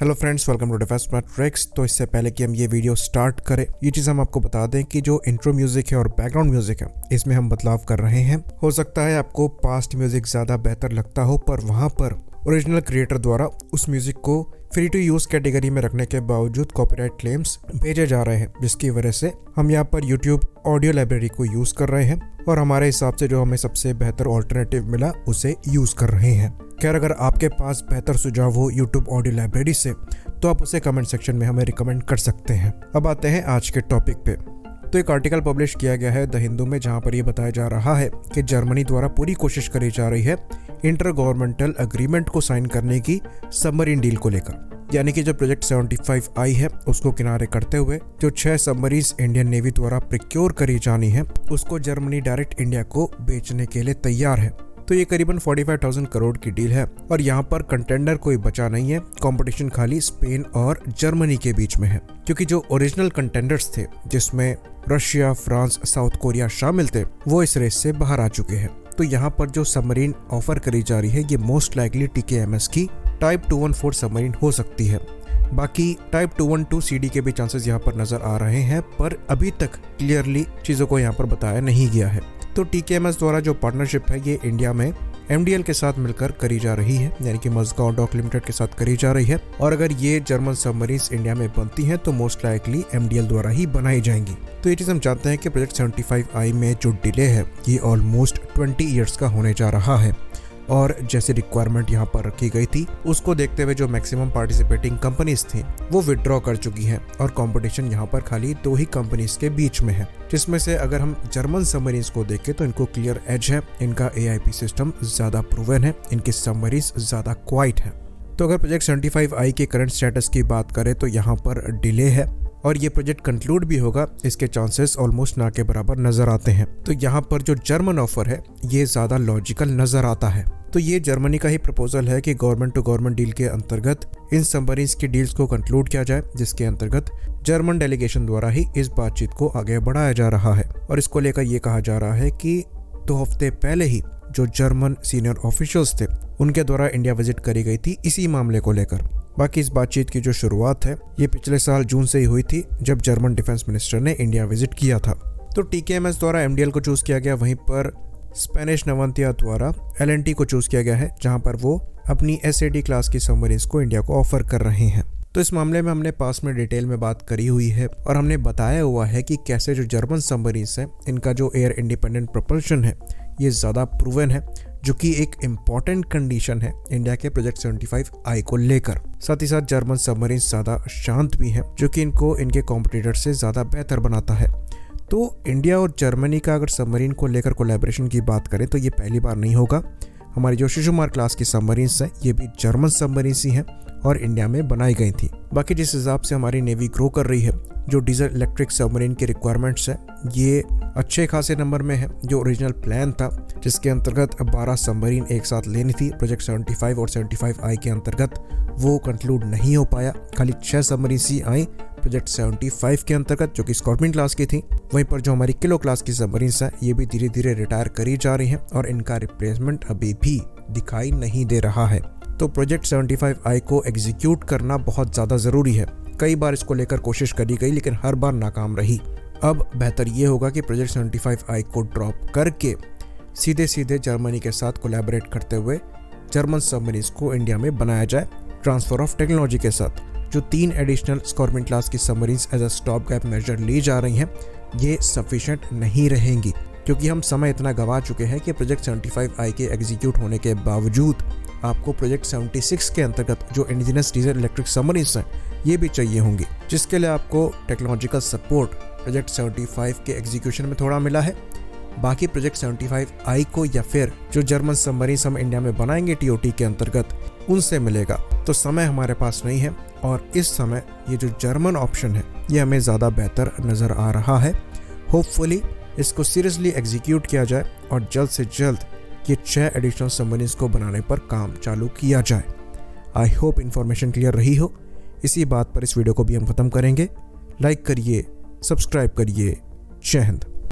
Hello friends, welcome to Defence Tricks. तो इससे पहले कि हम ये वीडियो स्टार्ट करें, ये चीज़ हम आपको बता दें कि जो इंट्रो म्यूजिक है और बैकग्राउंड म्यूजिक है, इसमें हम बदलाव कर रहे हैं। हो सकता है आपको पास्ट म्यूजिक ज़्यादा बेहतर लगता हो, पर वहाँ पर ओरिजिनल क्रिएटर द्वारा उस म्यूजिक को फ्री टू यूज कैटेगरी में रखने के बावजूद कॉपीराइट क्लेम्स भेजे जा रहे हैं, जिसकी वजह से हम यहाँ पर यूट्यूब ऑडियो लाइब्रेरी को यूज कर रहे हैं और हमारे हिसाब से जो हमें सबसे बेहतर ऑल्टरनेटिव मिला उसे यूज कर रहे हैं। खैर, अगर आपके पास बेहतर सुझाव हो यूट्यूब ऑडियो लाइब्रेरी से तो आप उसे कमेंट सेक्शन में हमें रिकमेंड कर सकते हैं। अब आते हैं आज के टॉपिक पे। तो एक आर्टिकल पब्लिश किया गया है द हिंदू में, जहां पर यह बताया जा रहा है कि जर्मनी द्वारा पूरी कोशिश करी जा रही है इंटर गवर्नमेंटल एग्रीमेंट को साइन करने की सबमरीन डील को लेकर। यानी कि जो प्रोजेक्ट 75 आई है उसको किनारे करते हुए जो 6 सबमरीन्स इंडियन नेवी द्वारा प्रिक्योर करी जानी है उसको जर्मनी डायरेक्ट इंडिया को बेचने के लिए तैयार है। तो ये करीबन 45,000 करोड़ की डील है और यहाँ पर कंटेंडर कोई बचा नहीं है। कंपटीशन खाली स्पेन और जर्मनी के बीच में है, क्योंकि जो ओरिजिनल कंटेंडर्स थे जिसमें रशिया, फ्रांस, साउथ कोरिया शामिल थे, वो इस रेस से बाहर आ चुके हैं। तो यहाँ पर जो सबमरीन ऑफर करी जा रही है ये मोस्ट लाइकली TKMS की टाइप 214 सबमरीन हो सकती है। बाकी टाइप 212 CD के भी चांसेस यहाँ पर नजर आ रहे हैं, पर अभी तक क्लियरली चीजों को यहाँ पर बताया नहीं गया है। तो TKMS द्वारा जो पार्टनरशिप है ये इंडिया में MDL के साथ मिलकर करी जा रही है, यानी कि मज़गाओ डॉक लिमिटेड के साथ करी जा रही है। और अगर ये जर्मन सबमरीन्स इंडिया में बनती हैं तो मोस्ट लाइकली MDL द्वारा ही बनाई जाएंगी। तो ये चीज़ हम जानते हैं कि प्रोजेक्ट 75I में जो डिले है ये ऑलमोस्ट 20 ईयर्स का होने जा रहा है। और जैसे रिक्वायरमेंट यहाँ पर रखी गई थी उसको देखते हुए जो मैक्सिमम पार्टिसिपेटिंग कंपनीज थी वो विड्रॉ कर चुकी हैं और कंपटीशन यहाँ पर खाली 2 ही कंपनीज के बीच में है, जिसमें से अगर हम जर्मन सबमरीन्स को देखें तो इनको क्लियर एज है, इनका AIP सिस्टम ज्यादा प्रूवन है, इनकी सबमरीन्स ज्यादा क्वाइट है। तो अगर प्रोजेक्ट 75I के करंट स्टेटस की बात करें तो यहाँ पर डिले है और ये प्रोजेक्ट कंक्लूड भी होगा, इसके चांसेस ऑलमोस्ट ना के बराबर नजर आते हैं। तो यहाँ पर जो जर्मन ऑफर है ये ज्यादा लॉजिकल नजर आता है। तो ये जर्मनी का ही प्रपोजल है कि गवर्नमेंट टू गवर्नमेंट डील के अंतर्गत इन सबमरीन्स की डील्स को कंक्लूड किया जाए, जिसके अंतर्गत जर्मन डेलीगेशन द्वारा ही इस बातचीत को आगे बढ़ाया जा रहा है। और इसको लेकर ये कहा जा रहा है कि 2 हफ्ते पहले ही जो जर्मन सीनियर ऑफिशियल्स थे उनके द्वारा इंडिया विजिट करी गई थी इसी मामले को लेकर। बाकी इस बातचीत की जो शुरुआत है ये पिछले साल जून से ही हुई थी, जब जर्मन डिफेंस मिनिस्टर ने इंडिया विजिट किया था। तो TKMS द्वारा MDL को चूज किया गया, वहीं पर स्पेनिश नवंतिया द्वारा LNT को चूज किया गया है, जहां पर वो अपनी SAD क्लास की सबमरीन्स को इंडिया को ऑफर कर रहे हैं। तो इस मामले में हमने पास में डिटेल में बात करी हुई है और हमने बताया हुआ है कि कैसे जो जर्मन सबमरीन्स है इनका जो एयर इंडिपेंडेंट प्रोपल्शन है ये ज्यादा प्रूवन है, जो कि एक इम्पॉर्टेंट कंडीशन है इंडिया के प्रोजेक्ट 75I को लेकर। साथ ही साथ जर्मन सबमरीन्स ज्यादा शांत भी हैं, जो कि इनको इनके कॉम्पिटिटर से ज्यादा बेहतर बनाता है। तो इंडिया और जर्मनी का अगर सबमरीन को लेकर कोलैबोरेशन की बात करें तो ये पहली बार नहीं होगा। हमारी जो शिशुमार क्लास की सबमरीन्स हैं ये भी जर्मन सबमरीन्स ही हैं और इंडिया में बनाई गई थी। बाकी जिस हिसाब से हमारी नेवी ग्रो कर रही है, जो डीजल इलेक्ट्रिक सबमरीन की रिक्वायरमेंट्स है ये अच्छे खासे नंबर में है। जो ओरिजिनल प्लान था जिसके अंतर्गत 12 सबमरीन एक साथ लेनी थी प्रोजेक्ट 75 और 75I के अंतर्गत, वो कंक्लूड नहीं हो पाया। खाली 6 सबमरीन ही आई प्रोजेक्ट 75 के अंतर्गत, जो कि स्कॉर्पियन क्लास की थी। वहीं पर जो हमारी किलो क्लास की सबमरीन्स हैं ये भी धीरे धीरे रिटायर करी जा रही हैं और इनका रिप्लेसमेंट अभी भी दिखाई नहीं दे रहा है। तो प्रोजेक्ट 75I को एग्जीक्यूट करना बहुत ज़्यादा ज़रूरी है। कई बार इसको लेकर कोशिश करी गई लेकिन हर बार नाकाम रही। अब बेहतर ये होगा कि प्रोजेक्ट 75I को ड्रॉप करके सीधे सीधे जर्मनी के साथ कोलैबोरेट करते हुए जर्मन सबमरीन्स को इंडिया में बनाया जाए ट्रांसफर ऑफ टेक्नोलॉजी के साथ। जो 3 एडिशनल स्कॉर्पियन क्लास की submarines as a stopgap measure ली जा रही हैं ये सफिशिएंट नहीं रहेंगी, क्योंकि हम समय इतना गंवा चुके हैं कि प्रोजेक्ट 75I के एग्जीक्यूट होने के बावजूद आपको प्रोजेक्ट 76 के अंतर्गत जो इंडिजिनस डीजल इलेक्ट्रिक सबमरीन्स हैं ये भी चाहिए होंगी, जिसके लिए आपको टेक्नोलॉजिकल सपोर्ट प्रोजेक्ट 75 के एग्जीक्यूशन में थोड़ा मिला है। बाकी प्रोजेक्ट 75I को या फिर जो जर्मन सबमरीन्स हम इंडिया में बनाएंगे TOT के अंतर्गत उनसे मिलेगा। तो समय हमारे पास नहीं है और इस समय ये जो जर्मन ऑप्शन है ये हमें ज़्यादा बेहतर नज़र आ रहा है। होपफुली इसको सीरियसली एग्जीक्यूट किया जाए और जल्द से जल्द ये 6 एडिशनल सबमरीन्स को बनाने पर काम चालू किया जाए। आई होप इन्फॉर्मेशन क्लियर रही हो। इसी बात पर इस वीडियो को भी हम खत्म करेंगे। लाइक करिए, सब्सक्राइब करिए। जय हिंद।